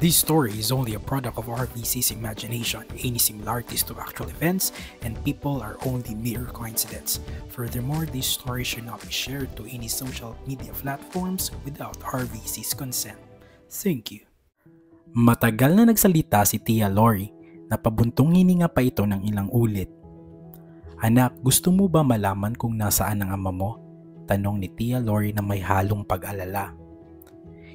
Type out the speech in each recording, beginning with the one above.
This story is only a product of RVC's imagination. Any similarities to actual events and people are only mere coincidence. Furthermore, this story should not be shared to any social media platforms without RVC's consent. Thank you. Matagal na nagsalita si Tia Lori. Napabuntong hininga pa ito ng ilang ulit. Anak, gusto mo ba malaman kung nasaan ang ama mo? Tanong ni Tia Lori na may halong pag-alala.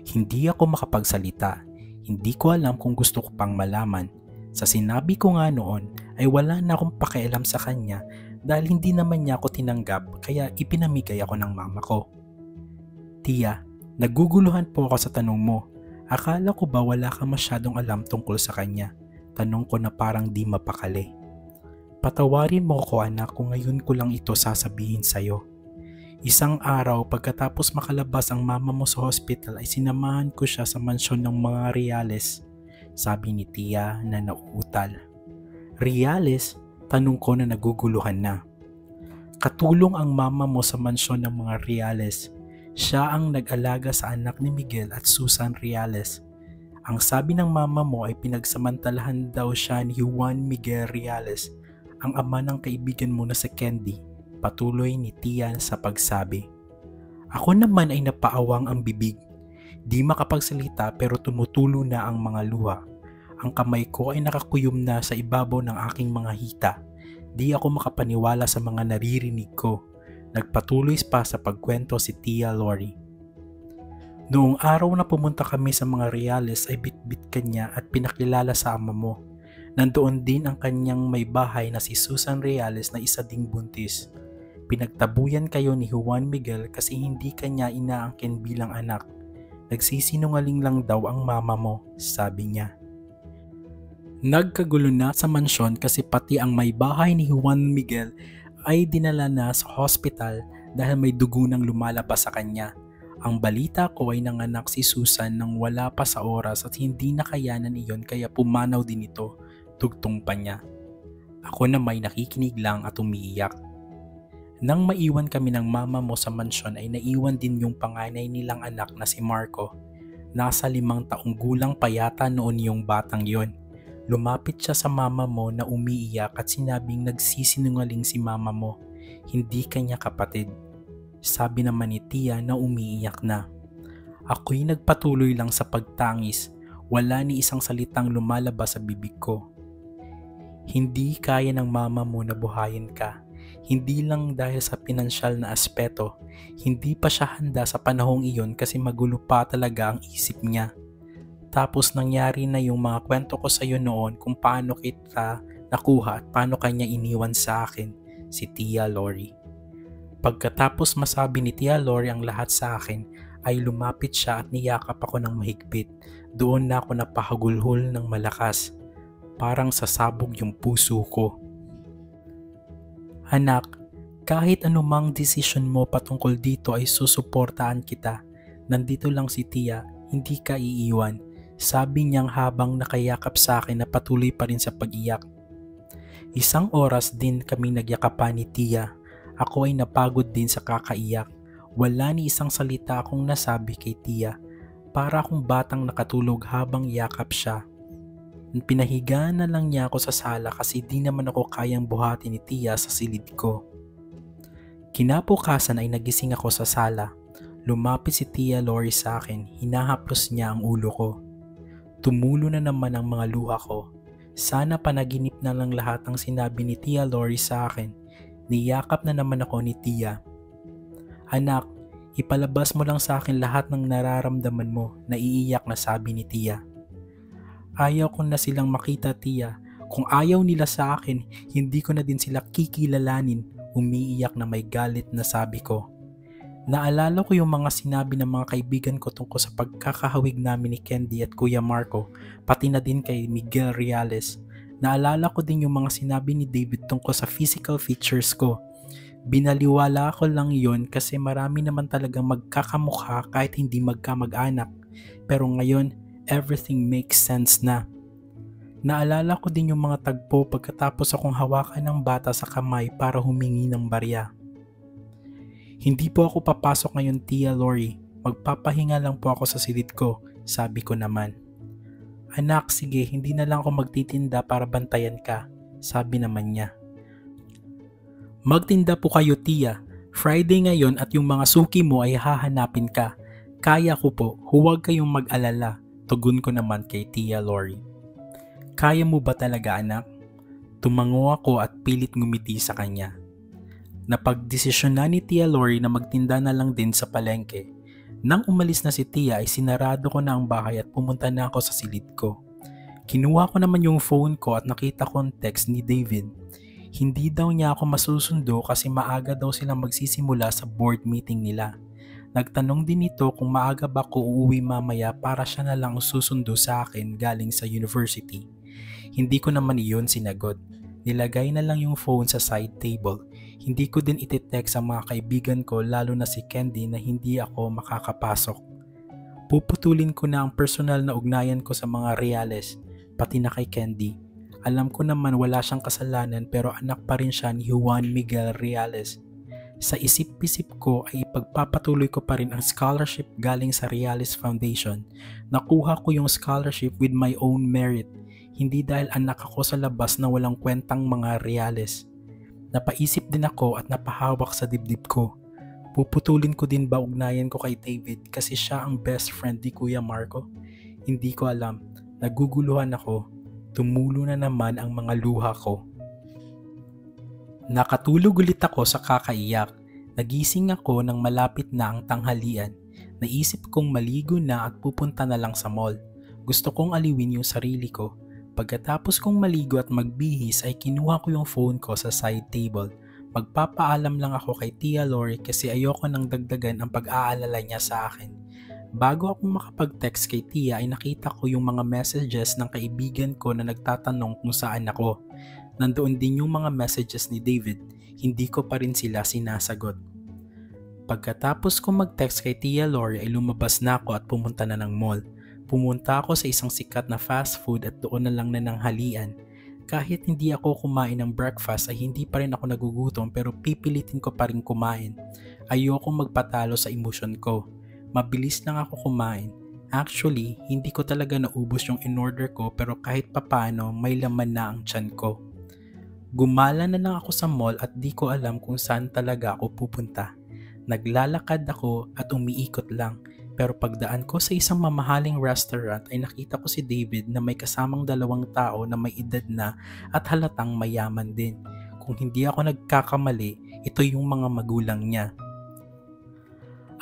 Hindi ako makapagsalita. Hindi ko alam kung gusto ko pang malaman. Sa sinabi ko nga noon ay wala na akong pakialam sa kanya dahil hindi naman niya ako tinanggap kaya ipinamigay ako ng mama ko. Tia, naguguluhan po ako sa tanong mo. Akala ko ba wala ka masyadong alam tungkol sa kanya? Tanong ko na parang di mapakali. Patawarin mo ko anak kung ngayon ko lang ito sasabihin sa'yo. Isang araw pagkatapos makalabas ang mama mo sa hospital ay sinamahan ko siya sa mansyon ng mga Reales. Sabi ni Tia na nauutal. Reales? Tanong ko na naguguluhan na. Katulong ang mama mo sa mansyon ng mga Reales. Siya ang nag-alaga sa anak ni Miguel at Susan Reales. Ang sabi ng mama mo ay pinagsamantalahan daw siya ni Juan Miguel Reales, ang ama ng kaibigan mo na si Candy. Patuloy ni Tia sa pagsabi. Ako naman ay napaawang ang bibig. Di makapagsalita pero tumutulo na ang mga luha. Ang kamay ko ay nakakuyom na sa ibabaw ng aking mga hita. Di ako makapaniwala sa mga naririnig ko. Nagpatuloy pa sa pagkwento si Tia Lori. Noong araw na pumunta kami sa mga Reales ay bitbit kanya at pinakilala sa ama mo. Nandoon din ang kanyang may bahay na si Susan Reales na isa ding buntis. Pinagtabuyan kayo ni Juan Miguel kasi hindi kanya inaangkin bilang anak. Nagsisinungaling lang daw ang mama mo, sabi niya. Nagkagulo na sa mansyon kasi pati ang may bahay ni Juan Miguel ay dinala na sa hospital dahil may dugo nang lumalabas sa kanya. Ang balita ko ay nanganak si Susan nang wala pa sa oras at hindi nakayanan iyon kaya pumanaw din ito, tugtong pa niya. Ako na may nakikinig lang at umiiyak. Nang maiwan kami ng mama mo sa mansyon ay naiwan din yung panganay nilang anak na si Marco. Nasa 5 taong gulang pa yata noon yung batang yon. Lumapit siya sa mama mo na umiiyak at sinabing nagsisinungaling si mama mo. Hindi kanya kapatid. Sabi naman ni Tia na umiiyak na. Ako'y nagpatuloy lang sa pagtangis. Wala ni isang salitang lumalabas sa bibig ko. Hindi kaya ng mama mo na buhayin ka. Hindi lang dahil sa pinansyal na aspeto, hindi pa siya handa sa panahong iyon kasi magulo pa talaga ang isip niya. Tapos nangyari na yung mga kwento ko sa iyo noon kung paano kita nakuha at paano kanya iniwan sa akin, si Tia Lori. Pagkatapos masabi ni Tia Lori ang lahat sa akin, ay lumapit siya at niyakap ako ng mahigpit. Doon na ako napahagulhol ng malakas. Parang sasabog yung puso ko. Anak, kahit anumang desisyon mo patungkol dito ay susuportahan kita. Nandito lang si Tia, hindi ka iiwan. Sabi niyang habang nakayakap sa akin na patuloy pa rin sa pag-iyak. Isang oras din kami nagyakapan ni Tia. Ako ay napagod din sa kakaiyak. Wala ni isang salita akong nasabi kay Tia. Para akong batang nakatulog habang yakap siya. Pinahiga na lang niya ako sa sala kasi di naman ako kayang buhatin ni Tia sa silid ko. Kinabukasan ay nagising ako sa sala. Lumapit si Tia Lori sa akin, hinahaplos niya ang ulo ko. Tumulo na naman ang mga luha ko. Sana panaginip na lang lahat ang sinabi ni Tia Lori sa akin. Niyakap na naman ako ni Tia. Anak, ipalabas mo lang sa akin lahat ng nararamdaman mo, naiiyak na sabi ni Tia. Ayaw ko na silang makita, Tia. Kung ayaw nila sa akin, hindi ko na din sila kikilalanin. Umiiyak na may galit na sabi ko. Naalala ko yung mga sinabi ng mga kaibigan ko tungkol sa pagkakahawig namin ni Candy at Kuya Marco, pati na din kay Miguel Reales. Naalala ko din yung mga sinabi ni David tungkol sa physical features ko. Binaliwala ko lang yon kasi marami naman talagang magkakamukha kahit hindi magkamag-anak. Pero ngayon, everything makes sense na. Naalala ko din yung mga tagpo pagkatapos akong hawakan ng bata sa kamay para humingi ng barya. Hindi po ako papasok ngayon, Tia Lori. Magpapahinga lang po ako sa silid ko, sabi ko naman. Anak, sige, hindi na lang ako magtitinda para bantayan ka, sabi naman niya. Magtinda po kayo, Tia. Friday ngayon at yung mga suki mo ay hahanapin ka. Kaya ko po, huwag kayong mag-alala, tugon ko naman kay Tia Lori. Kaya mo ba talaga, anak? Tumango ako at pilit ngumiti sa kanya. Napagdesisyon na ni Tia Lori na magtinda na lang din sa palengke. Nang umalis na si Tia ay sinarado ko na ang bahay at pumunta na ako sa silid ko. Kinuha ko naman yung phone ko at nakita ko ang text ni David. Hindi daw niya ako masusundo kasi maaga daw silang magsisimula sa board meeting nila. Nagtanong din ito kung maaga ba ko uuwi mamaya para siya na lang susundo sa akin galing sa university. Hindi ko naman iyon sinagot. Nilagay na lang yung phone sa side table. Hindi ko din iti-text ang mga kaibigan ko lalo na si Candy na hindi ako makakapasok. Puputulin ko na ang personal na ugnayan ko sa mga Reales, pati na kay Candy. Alam ko naman wala siyang kasalanan pero anak pa rin siya ni Juan Miguel Reales. Sa isip-isip ko ay ipagpapatuloy ko pa rin ang scholarship galing sa Reales Foundation. Nakuha ko yung scholarship with my own merit, hindi dahil anak ako sa labas na walang kwentang mga Reales. Napaisip din ako at napahawak sa dibdib ko. Puputulin ko din ba ugnayan ko kay David kasi siya ang best friend ni Kuya Marco? Hindi ko alam. Naguguluhan ako. Tumulo na naman ang mga luha ko. Nakatulog ulit ako sa kakaiyak. Nagising ako nang malapit na ang tanghalian. Naisip kong maligo na at pupunta na lang sa mall. Gusto kong aliwin yung sarili ko. Pagkatapos kong maligo at magbihis ay kinuha ko yung phone ko sa side table. Magpapaalam lang ako kay Tia Lori kasi ayoko nang dagdagan ang pag-aalala niya sa akin. Bago ako makapag-text kay Tia ay nakita ko yung mga messages ng kaibigan ko na nagtatanong kung saan ako. Nandoon din yung mga messages ni David, hindi ko pa rin sila sinasagot. Pagkatapos ko mag-text kay Tia Lori ay lumabas na ako at pumunta na ng mall. Pumunta ako sa isang sikat na fast food at doon na lang nananghalian. Kahit hindi ako kumain ng breakfast ay hindi pa rin ako nagugutom pero pipilitin ko pa rin kumain. Ayokong magpatalo sa emosyon ko. Mabilis lang ako kumain. Actually, hindi ko talaga naubos yung in-order ko pero kahit papano may laman na ang tiyan ko. Gumala na lang ako sa mall at di ko alam kung saan talaga ako pupunta. Naglalakad ako at umiikot lang. Pero pagdaan ko sa isang mamahaling restaurant ay nakita ko si David na may kasamang 2 tao na may edad na at halatang mayaman din. Kung hindi ako nagkakamali, ito yung mga magulang niya.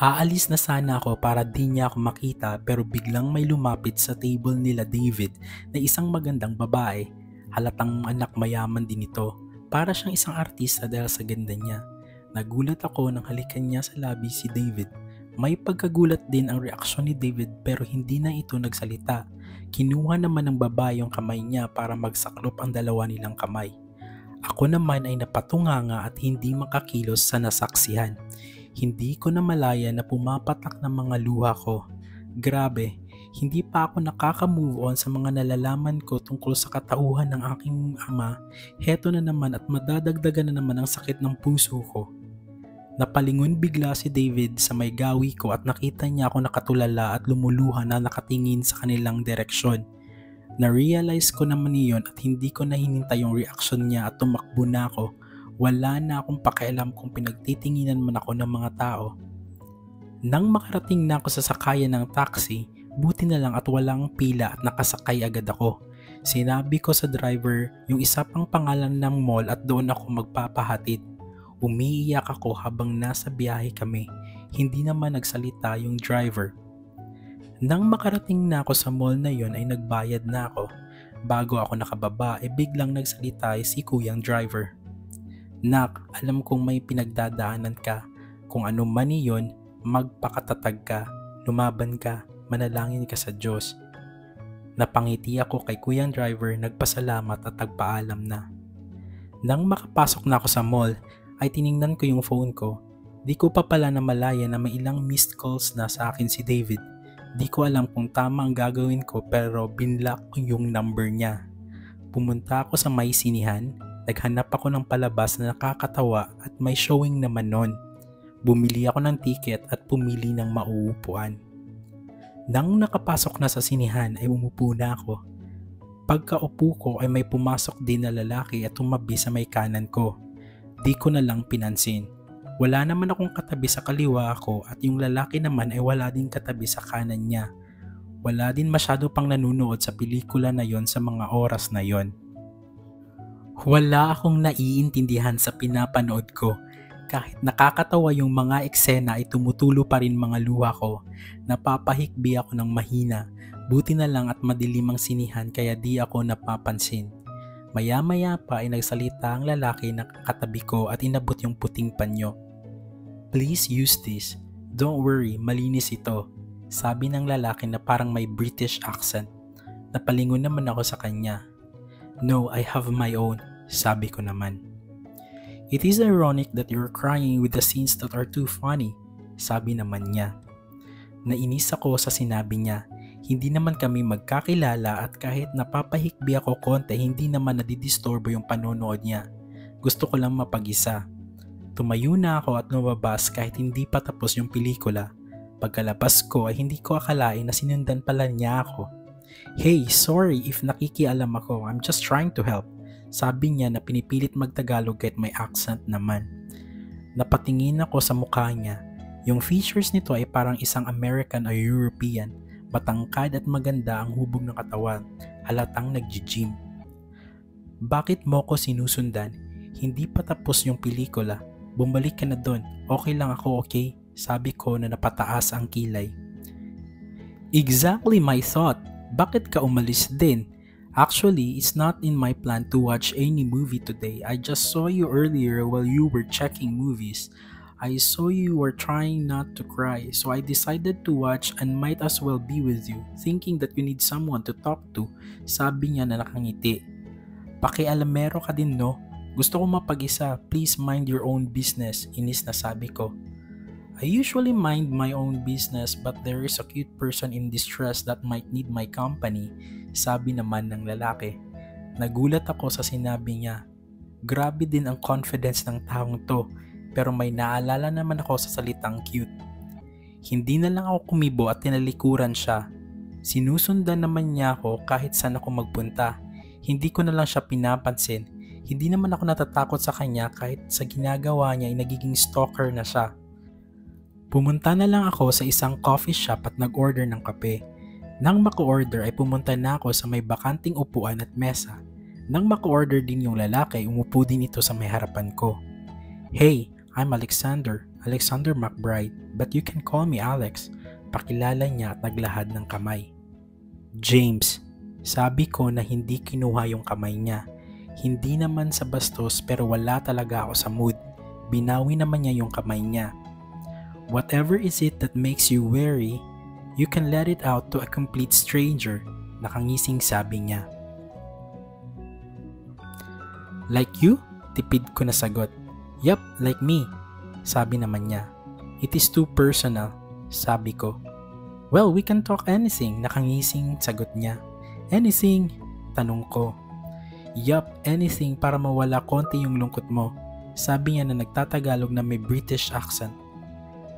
Aalis na sana ako para di niya ako makita pero biglang may lumapit sa table nila David na isang magandang babae. Halatang anak mayaman din ito. Para siyang isang artista dahil sa ganda niya. Nagulat ako nang halikan niya sa labi si David. May pagkagulat din ang reaksyon ni David pero hindi na ito nagsalita. Kinuha naman ng babae yung kamay niya para magsaklop ang dalawa nilang kamay. Ako naman ay napatunganga at hindi makakilos sa nasaksihan. Hindi ko na malaya na pumapatak ng mga luha ko. Grabe, hindi pa ako nakaka-move on sa mga nalalaman ko tungkol sa katauhan ng aking ama. Heto na naman at madadagdagan na naman ang sakit ng puso ko. Napalingon bigla si David sa may gawi ko at nakita niya ako nakatulala at lumuluha na nakatingin sa kanilang direksyon. Na-realize ko naman iyon at hindi ko na hinintay yung reaksyon niya at tumakbo na ako. Wala na akong pakialam kung pinagtitinginan man ako ng mga tao. Nang makarating na ako sa sakayan ng taxi, buti na lang at walang pila at nakasakay agad ako. Sinabi ko sa driver yung isa pang pangalan ng mall at doon ako magpapahatid. Umiiyak ako habang nasa biyahe kami. Hindi naman nagsalita yung driver. Nang makarating na ako sa mall na yon ay nagbayad na ako. Bago ako nakababa ay biglang nagsalita si kuyang driver. Nak, alam kong may pinagdadaanan ka. Kung ano man iyon, magpakatatag ka, lumaban ka, manalangin ka sa Diyos. Napangiti ako kay kuyang driver, nagpasalamat at nagpaalam na. Nang makapasok na ako sa mall, ay tiningnan ko yung phone ko. Di ko pa pala namalaya na may ilang missed calls na sa akin si David. Di ko alam kung tama ang gagawin ko pero binlock ko yung number niya. Pumunta ako sa may sinihan. Naghanap ako ng palabas na nakakatawa at may showing naman nun. Bumili ako ng ticket at pumili ng mauupuan. Nang nakapasok na sa sinihan ay umupo na ako. Pagkaupo ko ay may pumasok din na lalaki at tumabi sa may kanan ko. Di ko na lang pinansin. Wala naman akong katabi sa kaliwa ko at yung lalaki naman ay wala din katabi sa kanan niya. Wala din masyado pang nanunood sa pelikula na yon sa mga oras na yon. Wala akong naiintindihan sa pinapanood ko. Kahit nakakatawa yung mga eksena ay tumutulo pa rin mga luha ko. Napapahikbi ako ng mahina. Buti na lang at madilim ang sinihan kaya di ako napapansin. Maya-maya pa ay nagsalita ang lalaki na katabi ko at inabot yung puting panyo. "Please use this. Don't worry, malinis ito," sabi ng lalaki na parang may British accent. Napalingon naman ako sa kanya. "No, I have my own," sabi ko naman. "It is ironic that you're crying with the scenes that are too funny," sabi naman niya. Nainis ako sa sinabi niya. Hindi naman kami magkakilala at kahit napapahikbi ako konti, hindi naman nadidisturbo yung panonood niya. Gusto ko lang mapag-isa. Tumayo na ako at lumabas kahit hindi pa tapos yung pelikula. Pagkalabas ko ay hindi ko akalain na sinundan pala niya ako. "Hey, sorry if nakikialam ako. I'm just trying to help," sabi niya na pinipilit magtagalog kahit may accent naman. Napatingin ako sa mukha niya. Yung features nito ay parang isang American o European. Matangkad at maganda ang hubog ng katawan. Halatang nag-gym. "Bakit mo ko sinusundan? Hindi pa tapos yung pelikula. Bumalik ka na doon. Okay lang ako, okay?" sabi ko na napataas ang kilay. "Exactly my thought. Bakit ka umalis din? Actually, it's not in my plan to watch any movie today. I just saw you earlier while you were checking movies. I saw you were trying not to cry, so I decided to watch and might as well be with you, thinking that you need someone to talk to," sabi niya na nakangiti. "Pakialamero ka din, no? Gusto ko mapag-isa. Please mind your own business," inis na sabi ko. "I usually mind my own business but there is a cute person in distress that might need my company," sabi naman ng lalaki. Nagulat ako sa sinabi niya. Grabe din ang confidence ng taong to, pero may naalala naman ako sa salitang cute. Hindi na lang ako kumibo at tinalikuran siya. Sinusundan naman niya ako kahit saan ako magpunta. Hindi ko na lang siya pinapansin. Hindi naman ako natatakot sa kanya kahit sa ginagawa niya ay nagiging stalker na siya. Pumunta na lang ako sa isang coffee shop at nag-order ng kape. Nang maka-order ay pumunta na ako sa may bakanting upuan at mesa. Nang maka-order din yung lalaki, umupo din ito sa may harapan ko. "Hey, I'm Alexander McBride, but you can call me Alex," pakilala niya at naglahad ng kamay. "James," sabi ko na hindi kinuha yung kamay niya. Hindi naman sa bastos pero wala talaga ako sa mood. Binawi naman niya yung kamay niya. "Whatever is it that makes you wary, you can let it out to a complete stranger," nakangising sabi niya. "Like you?" tipid ko na sagot. "Yup, like me," sabi naman niya. "It is too personal," sabi ko. "Well, we can talk anything," nakangising sagot niya. "Anything?" tanong ko. "Yup, anything para mawala konti yung lungkot mo," sabi niya na nagtatagalog na may British accent.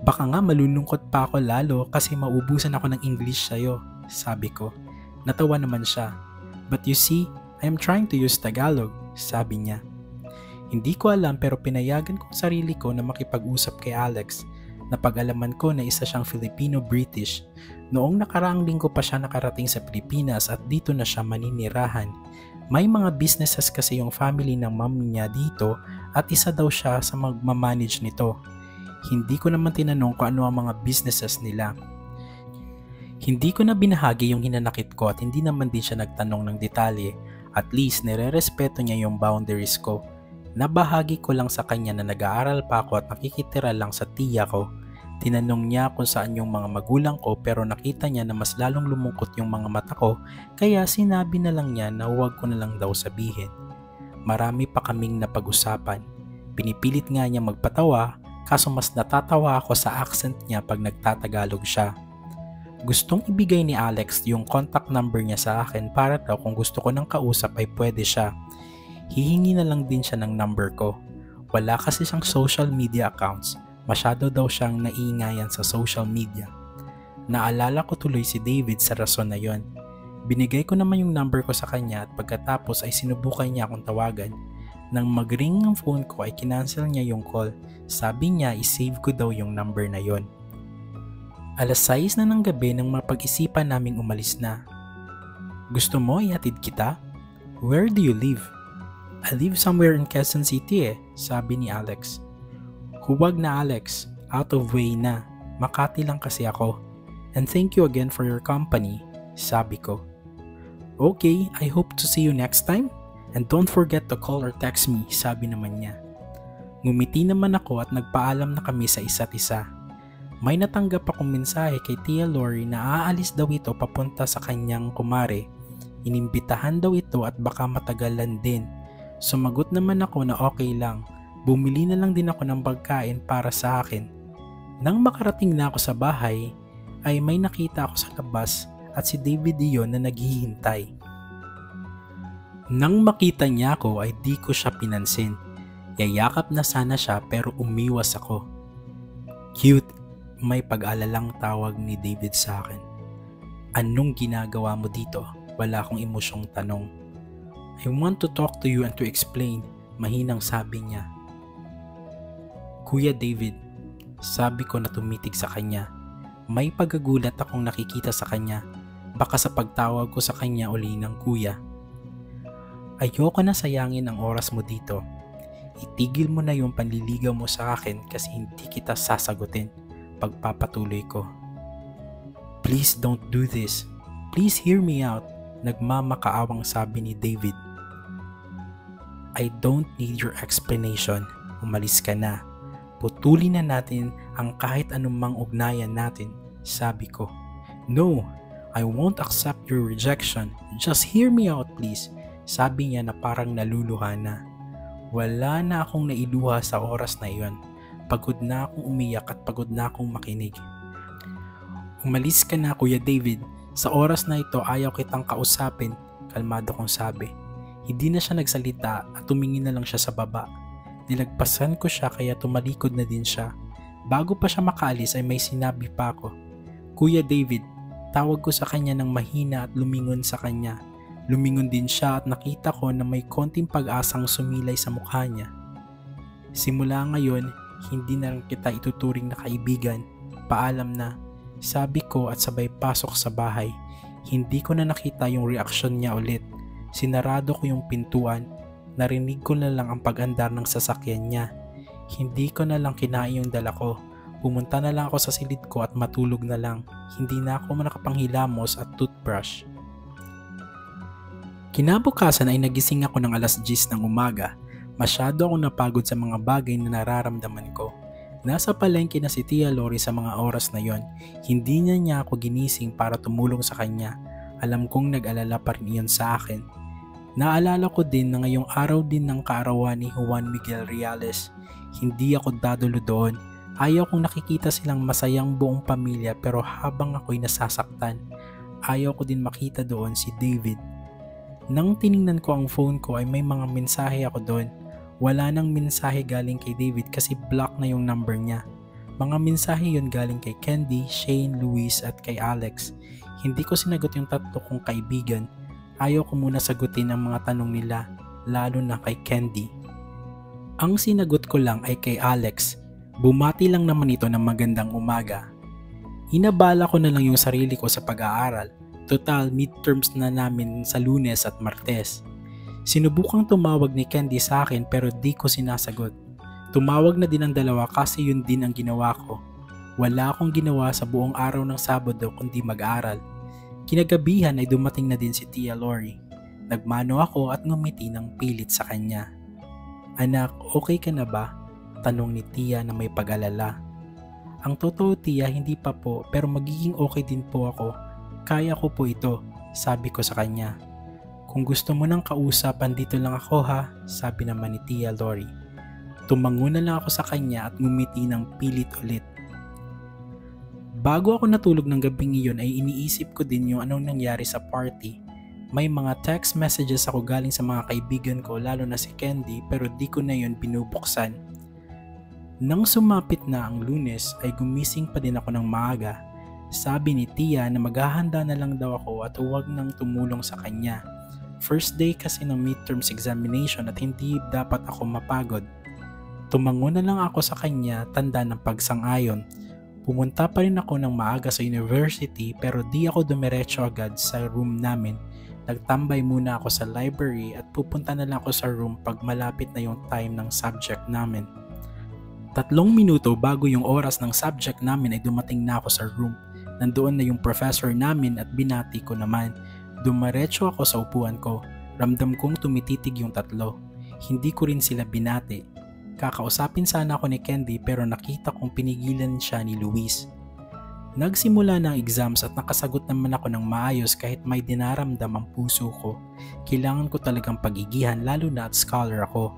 "Baka nga malulungkot pa ako lalo kasi maubusan ako ng English sa'yo," sabi ko. Natawa naman siya. "But you see, I am trying to use Tagalog," sabi niya. Hindi ko alam pero pinayagan ko sarili ko na makipag-usap kay Alex. Napag-alaman ko na isa siyang Filipino-British. Noong nakaraang linggo pa siya nakarating sa Pilipinas at dito na siya maninirahan. May mga businesses kasi yung family ng mom niya dito at isa daw siya sa magmamanage nito. Hindi ko naman tinanong kung ano ang mga businesses nila. Hindi ko na binahagi yung hinanakit ko at hindi naman din siya nagtanong ng detalye. At least nire-respeto niya yung boundaries ko. Nabahagi ko lang sa kanya na nag-aaral pa ako at nakikitira lang sa tiya ko. Tinanong niya kung saan yung mga magulang ko pero nakita niya na mas lalong lumungkot yung mga mata ko kaya sinabi na lang niya na huwag ko na lang daw sabihin. Marami pa kaming napag-usapan. Pinipilit nga niya magpatawa kaso mas natatawa ako sa accent niya pag nagtatagalog siya. Gustong ibigay ni Alex yung contact number niya sa akin para daw kung gusto ko ng kausap ay pwede siya. Hihingi na lang din siya ng number ko. Wala kasi siyang social media accounts. Masyado daw siyang naiingayan sa social media. Naalala ko tuloy si David sa rason na yon. Binigay ko naman yung number ko sa kanya at pagkatapos ay sinubukan niya akong tawagan. Nang mag-ring ang phone ko ay kinancel niya yung call. Sabi niya i-save ko daw yung number na yon. Alas 6 na ng gabi nang mapag-isipan naming umalis na. Gusto mo ihatid kita? Where do you live? I live somewhere in Quezon City sabi ni Alex. Huwag na Alex, out of way na. Makati lang kasi ako. And thank you again for your company, sabi ko. Okay, I hope to see you next time. And don't forget to call or text me, sabi naman niya. Ngumiti naman ako at nagpaalam na kami sa isa't isa. May natanggap akong mensahe kay Tia Lori na aalis daw ito papunta sa kanyang kumare. Inimbitahan daw ito at baka matagalan din. Sumagot naman ako na okay lang. Bumili na lang din ako ng pagkain para sa akin. Nang makarating na ako sa bahay, ay may nakita ako sa labas at si David iyon na naghihintay. Nang makita niya ako ay di ko siya pinansin. Yayakap na sana siya pero umiwas ako. Cute, may pag-alalang tawag ni David sa akin. Anong ginagawa mo dito? Wala akong emosyong tanong. I want to talk to you and to explain, mahinang sabi niya. Kuya David, sabi ko na tumitig sa kanya. May pagkagulat akong nakikita sa kanya, baka sa pagtawag ko sa kanya uli ng kuya. Ayoko na sayangin ang oras mo dito. Itigil mo na yung panliligaw mo sa akin kasi hindi kita sasagutin. Pagpapatuloy ko. Please don't do this. Please hear me out. Nagmamakaawang sabi ni David. I don't need your explanation. Umalis ka na. Putulin na natin ang kahit anumang ugnayan natin, sabi ko. No, I won't accept your rejection. Just hear me out please. Sabi niya na parang naluluha na. Wala na akong nailuha sa oras na iyon. Pagod na akong umiyak at pagod na akong makinig. Umalis ka na Kuya David. Sa oras na ito ayaw kitang kausapin, kalmado kong sabi. Hindi na siya nagsalita at tumingin na lang siya sa baba. Nilagpasan ko siya kaya tumalikod na din siya. Bago pa siya makaalis ay may sinabi pa ako. Kuya David, tawag ko sa kanya ng mahina at lumingon sa kanya. Lumingon din siya at nakita ko na may konting pag-asang sumilay sa mukha niya. Simula ngayon, hindi na lang kita ituturing na kaibigan. Paalam na, sabi ko at sabay pasok sa bahay. Hindi ko na nakita yung reaksyon niya ulit. Sinarado ko yung pintuan. Narinig ko na lang ang pag-andar ng sasakyan niya. Hindi ko na lang kinain yung dala ko. Pumunta na lang ako sa silid ko at matulog na lang. Hindi na ako nakapanghilamos at toothbrush. Kinabukasan ay nagising ako ng alas 10 ng umaga. Masyado akong napagod sa mga bagay na nararamdaman ko. Nasa palengke na si Tia Lori sa mga oras na yon. Hindi niya ako ginising para tumulong sa kanya. Alam kong nag-alala pa rin iyon sa akin. Naalala ko din na ngayong araw din ng kaarawan ni Juan Miguel Reales. Hindi ako dadulo doon. Ayaw kong nakikita silang masayang buong pamilya pero habang ako'y nasasaktan. Ayaw ko din makita doon si David. Nang tiningnan ko ang phone ko ay may mga mensahe ako doon. Wala nang mensahe galing kay David kasi block na yung number niya. Mga mensahe yun galing kay Candy, Shane, Luis at kay Alex. Hindi ko sinagot yung tatlo kong kaibigan. Ayaw ko muna sagutin ang mga tanong nila, lalo na kay Candy. Ang sinagot ko lang ay kay Alex. Bumati lang naman ito ng magandang umaga. Inabala ko na lang yung sarili ko sa pag-aaral. Total midterms na namin sa Lunes at Martes. Sinubukang tumawag ni Candy sa akin pero di ko sinasagot. Tumawag na din ang dalawa kasi yun din ang ginawa ko. Wala akong ginawa sa buong araw ng Sabado kundi mag-aral. Kinagabihan ay dumating na din si Tia Lori. Nagmano ako at ngumiti ng pilit sa kanya. Anak, okay ka na ba? Tanong ni Tia na may pag-alala. Ang totoo Tia, hindi pa po pero magiging okay din po ako. Kaya ko po ito, sabi ko sa kanya. Kung gusto mo nang kausap, andito lang ako ha, sabi naman ni Tia Lori. Tumango na lang ako sa kanya at ngumiti ng pilit ulit. Bago ako natulog ng gabing iyon ay iniisip ko din yung anong nangyari sa party. May mga text messages ako galing sa mga kaibigan ko lalo na si Candy pero di ko na yun binubuksan. Nang sumapit na ang Lunes ay gumising pa din ako ng maaga. Sabi ni Tia na maghahanda na lang daw ako at huwag nang tumulong sa kanya. First day kasi ng midterms examination at hindi dapat ako mapagod. Tumango na lang ako sa kanya, tanda ng pagsang-ayon. Pumunta pa rin ako ng maaga sa university pero di ako dumiretso agad sa room namin. Nagtambay muna ako sa library at pupunta na lang ako sa room pag malapit na yung time ng subject namin. 3 minuto bago yung oras ng subject namin ay dumating na ako sa room. Nandoon na yung professor namin at binati ko naman. Dumiretso ako sa upuan ko. Ramdam kong tumititig yung 3. Hindi ko rin sila binati. Kakausapin sana ako ni Candy pero nakita kong pinigilan siya ni Luis. Nagsimula na ang exams at nakasagot naman ako ng maayos kahit may dinaramdam ang puso ko. Kailangan ko talagang pagigihan lalo na at scholar ako.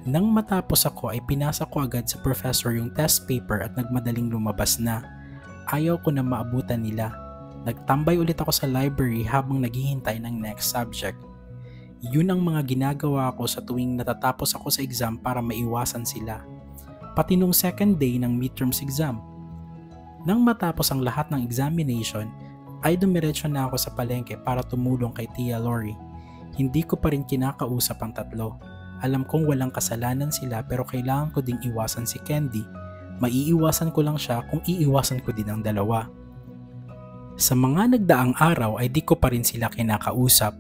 Nang matapos ako ay pinasa ko agad sa professor yung test paper at nagmadaling lumabas na. Ayaw ko na maabutan nila. Nagtambay ulit ako sa library habang naghihintay ng next subject. Yun ang mga ginagawa ko sa tuwing natatapos ako sa exam para maiwasan sila. Pati nung second day ng midterms exam. Nang matapos ang lahat ng examination, ay dumiretso na ako sa palengke para tumulong kay Tia Lori. Hindi ko pa rin kinakausap ang 3. Alam kong walang kasalanan sila pero kailangan ko ding iwasan si Candy. Maiiwasan ko lang siya kung iiwasan ko din ang 2. Sa mga nagdaang araw ay di ko pa rin sila kinakausap.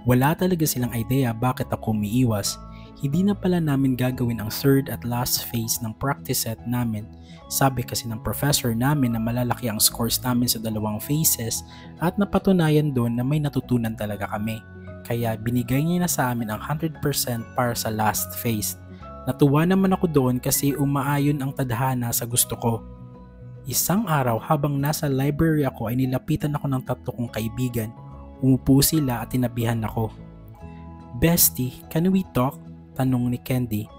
Wala talaga silang idea bakit ako umiiwas. Hindi na pala namin gagawin ang third at last phase ng practice set namin. Sabi kasi ng professor namin na malalaki ang scores namin sa 2 phases at napatunayan doon na may natutunan talaga kami. Kaya binigay niya na sa amin ang 100% para sa last phase. Natuwa naman ako doon kasi umaayon ang tadhana sa gusto ko. Isang araw habang nasa library ako ay nilapitan ako ng 3 kong kaibigan. Umupo sila at tinabihan ako. "Bestie, can we talk?" Tanong ni Candy.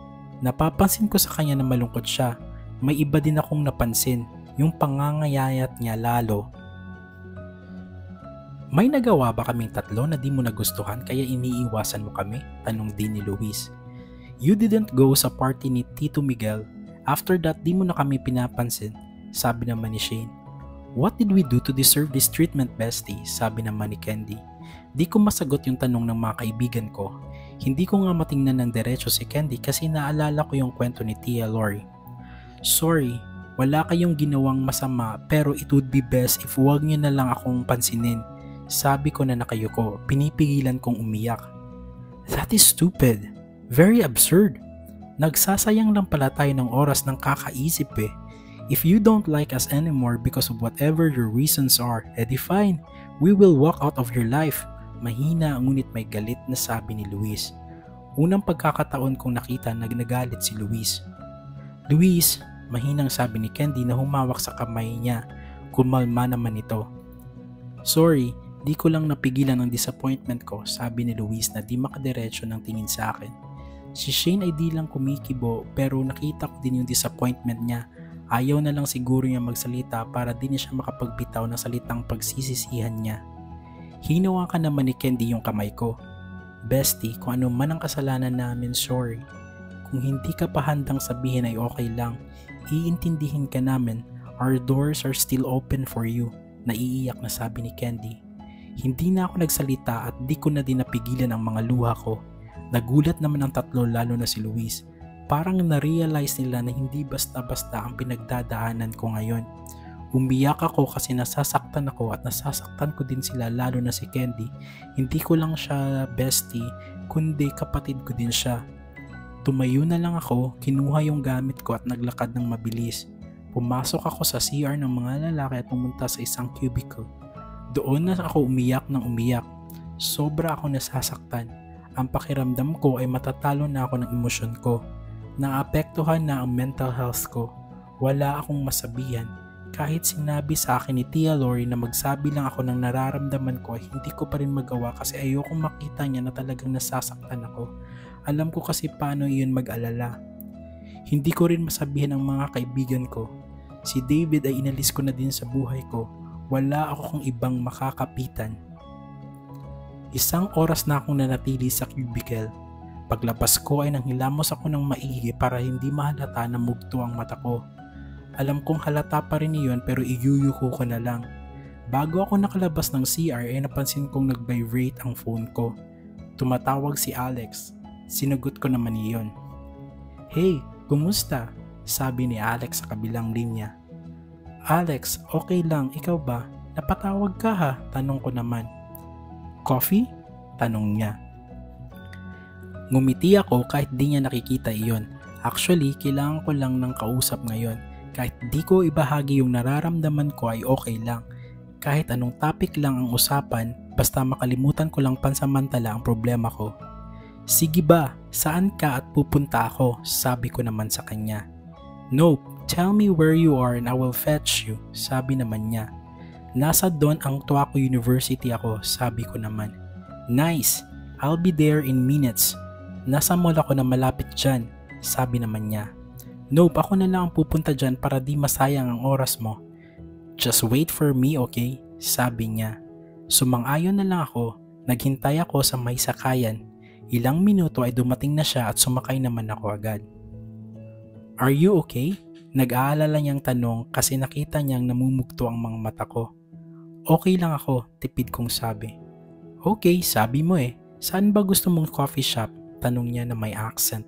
Napapansin ko sa kanya na malungkot siya. May iba din akong napansin, yung pangangayayat niya lalo. "May nagawa ba kaming 3 na di mo nagustuhan kaya iniiwasan mo kami?" Tanong din ni Luis. "You didn't go sa party ni Tito Miguel. After that di mo na kami pinapansin," sabi naman ni Shane. "What did we do to deserve this treatment, bestie?" Sabi naman ni Candy. Di ko masagot yung tanong ng mga kaibigan ko. Hindi ko nga matingnan ng diretso si Candy kasi naalala ko yung kwento ni Tia Lori. "Sorry, wala kayong ginawang masama pero it would be best if huwag niyo na lang akong pansinin." Sabi ko na nakayuko, pinipigilan kong umiyak. "That is stupid. Very absurd. Nagsasayang lang pala tayo ng oras ng kakaisip eh. If you don't like us anymore because of whatever your reasons are, edi fine. We will walk out of your life." Mahina ngunit may galit na sabi ni Luis. Unang pagkakataon kong nakita na nagalit si Luis. "Luis," mahinang sabi ni Candy na humawak sa kamay niya. Kumalma naman ito. "Sorry, di ko lang napigilan ang disappointment ko," sabi ni Luis na di makadiretso ng tingin sa akin. Si Shane ay di lang kumikibo pero nakita ko din yung disappointment niya. Ayaw na lang siguro niya magsalita para di niya siya makapagbitaw ng salitang pagsisisihan niya. Hinawakan naman ni Candy yung kamay ko. "Bestie, kung ano man ang kasalanan namin, sorry. Kung hindi ka pa handang sabihin ay okay lang. Iintindihin ka namin. Our doors are still open for you." Naiiyak na sabi ni Candy. Hindi na ako nagsalita at di ko na din napigilan ang mga luha ko. Nagulat naman ang 3 lalo na si Luis. Parang na-realize nila na hindi basta-basta ang pinagdadaanan ko ngayon. Umiyak ako kasi nasasaktan ako at nasasaktan ko din sila lalo na si Candy. Hindi ko lang siya bestie kundi kapatid ko din siya. Tumayo na lang ako, kinuha yung gamit ko at naglakad ng mabilis. Pumasok ako sa CR ng mga lalaki at pumunta sa isang cubicle. Doon na ako umiyak ng umiyak. Sobra ako nasasaktan. Ang pakiramdam ko ay matatalo na ako ng emosyon ko. Naapektuhan na ang mental health ko. Wala akong masabihan. Kahit sinabi sa akin ni Tia Lori na magsabi lang ako ng nararamdaman ko ay hindi ko pa rin magawa kasi ayokong makita niya na talagang nasasaktan ako. Alam ko kasi paano iyon mag-alala. Hindi ko rin masabihan ang mga kaibigan ko. Si David ay inalis ko na din sa buhay ko. Wala akong ibang makakapitan. 1 oras na akong nanatili sa cubicle. Paglabas ko ay nanghilamos ako ng maigi para hindi mahalata na mugto ang mata ko. Alam kong halata pa rin iyon pero iyuyuko ko na lang. Bago ako nakalabas ng CR ay napansin kong nag-vibrate ang phone ko. Tumatawag si Alex. Sinagot ko naman iyon. "Hey, kumusta?" sabi ni Alex sa kabilang linya. "Alex, okay lang, ikaw ba? Napatawag ka ha?" tanong ko naman. "Coffee?" tanong niya. Ngumiti ako kahit di niya nakikita iyon. Actually, kailangan ko lang ng kausap ngayon. Kahit di ko ibahagi yung nararamdaman ko ay okay lang. Kahit anong topic lang ang usapan, basta makalimutan ko lang pansamantala ang problema ko. "Sige ba, saan ka at pupunta ako?" sabi ko naman sa kanya. "Nope, tell me where you are and I will fetch you," sabi naman niya. "Nasa Don Antuaco University ako," sabi ko naman. "Nice, I'll be there in minutes. Nasa mall ako na malapit dyan," sabi naman niya. "Nope, ako na lang ang pupunta dyan para di masayang ang oras mo." "Just wait for me, okay?" sabi niya. Sumang-ayon na lang ako. Naghintay ako sa may sakayan. Ilang minuto ay dumating na siya at sumakay naman ako agad. "Are you okay?" Nag-aalala niyang tanong kasi nakita niyang namumugto ang mga mata ko. "Okay lang ako," tipid kong sabi. "Okay, sabi mo eh. Saan ba gusto mong coffee shop?" tanong niya na may accent.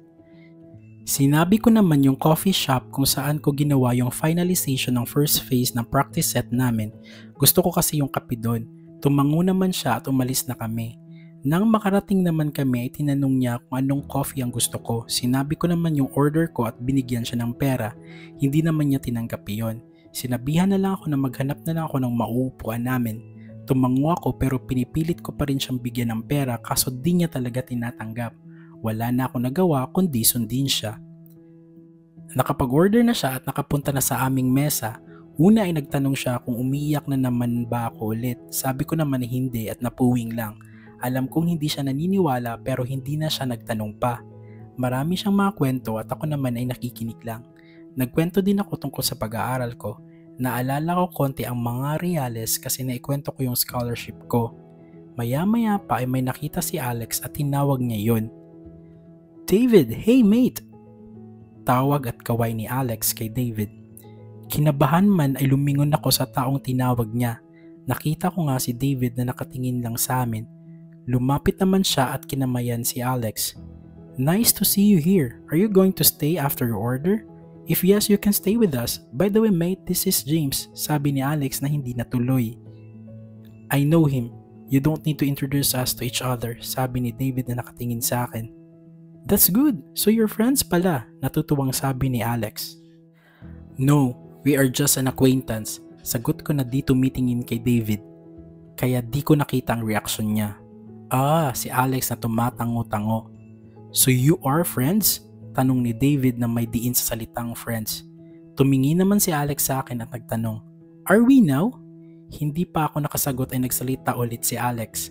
Sinabi ko naman yung coffee shop kung saan ko ginawa yung finalization ng first phase ng practice set namin. Gusto ko kasi yung kape doon. Tumango naman siya at umalis na kami. Nang makarating naman kami ay tinanong niya kung anong coffee ang gusto ko. Sinabi ko naman yung order ko at binigyan siya ng pera. Hindi naman niya tinanggap iyon. Sinabihan na lang ako na maghanap na lang ako ng mauupuan namin. Tumango ako pero pinipilit ko pa rin siyang bigyan ng pera kaso di niya talaga tinatanggap. Wala na ako nagawa kundi sundin siya. Nakapag-order na siya at nakapunta na sa aming mesa. Una ay nagtanong siya kung umiiyak na naman ba ako ulit. Sabi ko naman na hindi at napuwing lang. Alam kong hindi siya naniniwala pero hindi na siya nagtanong pa. Marami siyang mga kwento at ako naman ay nakikinig lang. Nagkwento din ako tungkol sa pag-aaral ko. Naalala ko konti ang mga reales kasi naikwento ko yung scholarship ko. Maya-maya pa ay may nakita si Alex at tinawag niya yon. "David, hey mate!" Tawag at kaway ni Alex kay David. Kinabahan man ay lumingon ako sa taong tinawag niya. Nakita ko nga si David na nakatingin lang sa amin. Lumapit naman siya at kinamayan si Alex. "Nice to see you here. Are you going to stay after your order? If yes, you can stay with us. By the way mate, this is James," sabi ni Alex na hindi natuloy. "I know him. You don't need to introduce us to each other," sabi ni David na nakatingin sa akin. "That's good. So you're friends pala," natutuwang sabi ni Alex. "No, we are just an acquaintance," sagot ko na di tumitingin kay David. Kaya di ko nakita ang reaksyon niya. Si Alex na tumatango-tango. "So you are friends?" tanong ni David na may diin sa salitang friends. Tumingin naman si Alex sa akin at nagtanong, "Are we now?" Hindi pa ako nakasagot ay nagsalita ulit si Alex.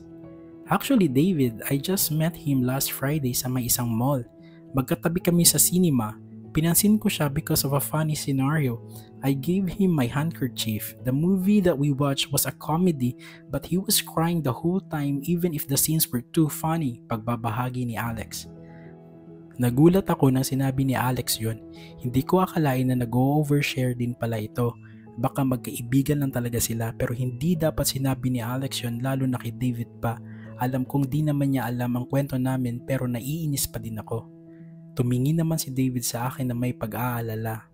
"Actually David, I just met him last Friday sa may isang mall. Magkatabi kami sa cinema. Pinansin ko siya because of a funny scenario. I gave him my handkerchief. The movie that we watched was a comedy but he was crying the whole time even if the scenes were too funny," pagbabahagi ni Alex. Nagulat ako nang sinabi ni Alex yon. Hindi ko akalain na nag-overshare din pala ito. Baka magkaibigan lang talaga sila pero hindi dapat sinabi ni Alex yon lalo na kay David pa. Alam kong di naman niya alam ang kwento namin pero naiinis pa din ako. Tumingin naman si David sa akin na may pag-aalala.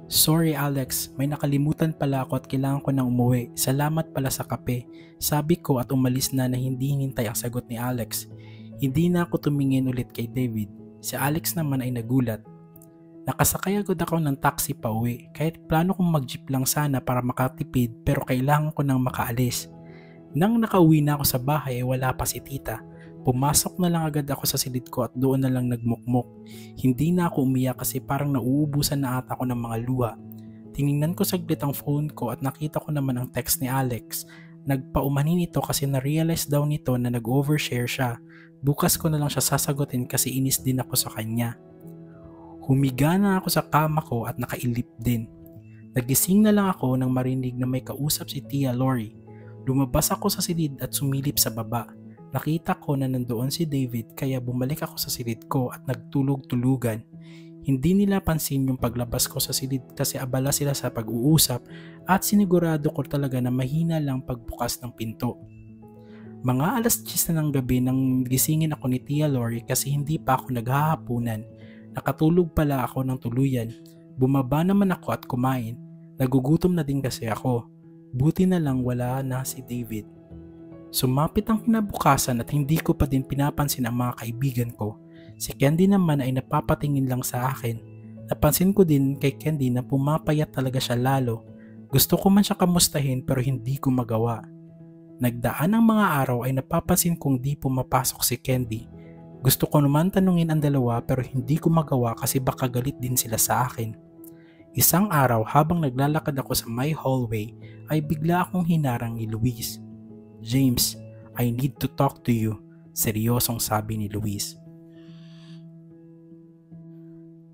"Sorry Alex, may nakalimutan pala ako at kailangan ko nang umuwi. Salamat pala sa kape," sabi ko at umalis na hindi hinintay ang sagot ni Alex. Hindi na ako tumingin ulit kay David. Si Alex naman ay nagulat. Nakasakay agad ako ng taxi pa uwi kahit plano kong mag-jeep lang sana para makatipid pero kailangan ko nang makaalis. Nang nakauwi na ako sa bahay ay wala pa si tita. Pumasok na lang agad ako sa silid ko at doon na lang nagmukmok. Hindi na ako umiyak kasi parang nauubusan na ata ako ng mga luha. Tiningnan ko saglit ang phone ko at nakita ko naman ang text ni Alex. Nagpaumanin ito kasi na-realize daw nito na nag-overshare siya. Bukas ko na lang siya sasagutin kasi inis din ako sa kanya. Humiga na ako sa kama ko at nakailip din. Nagising na lang ako nang marinig na may kausap si Tia Lori. Lumabas ako sa silid at sumilip sa baba. Nakita ko na nandoon si David kaya bumalik ako sa silid ko at nagtulog-tulugan. Hindi nila pansin yung paglabas ko sa silid kasi abala sila sa pag-uusap at sinigurado ko talaga na mahina lang pagbukas ng pinto. Mga alas 10 na ng gabi nang gisingin ako ni Tia Lori kasi hindi pa ako naghahapunan. Nakatulog pala ako ng tuluyan. Bumaba naman ako at kumain. Nagugutom na din kasi ako. Buti na lang wala na si David. Sumapit ang kinabukasan at hindi ko pa din pinapansin ang mga kaibigan ko. Si Candy naman ay napapatingin lang sa akin. Napansin ko din kay Candy na pumapayat talaga siya lalo. Gusto ko man siya kamustahin pero hindi ko magawa. Nagdaan ang mga araw ay napapansin kong di pumapasok si Candy. Gusto ko naman tanungin ang dalawa pero hindi ko magawa kasi baka galit din sila sa akin. Isang araw habang naglalakad ako sa my hallway ay bigla akong hinarang ni Luis. "James, I need to talk to you," seryosong sabi ni Luis.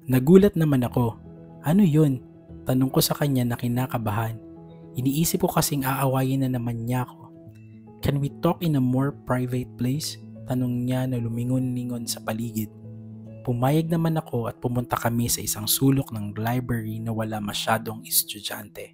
Nagulat naman ako. "Ano yun?" Tanong ko sa kanya na kinakabahan. Iniisip ko kasing aawayin na naman niya ako. "Can we talk in a more private place?" Tanong niya na lumingon-lingon sa paligid. Pumayag naman ako at pumunta kami sa isang sulok ng library na wala masyadong estudyante.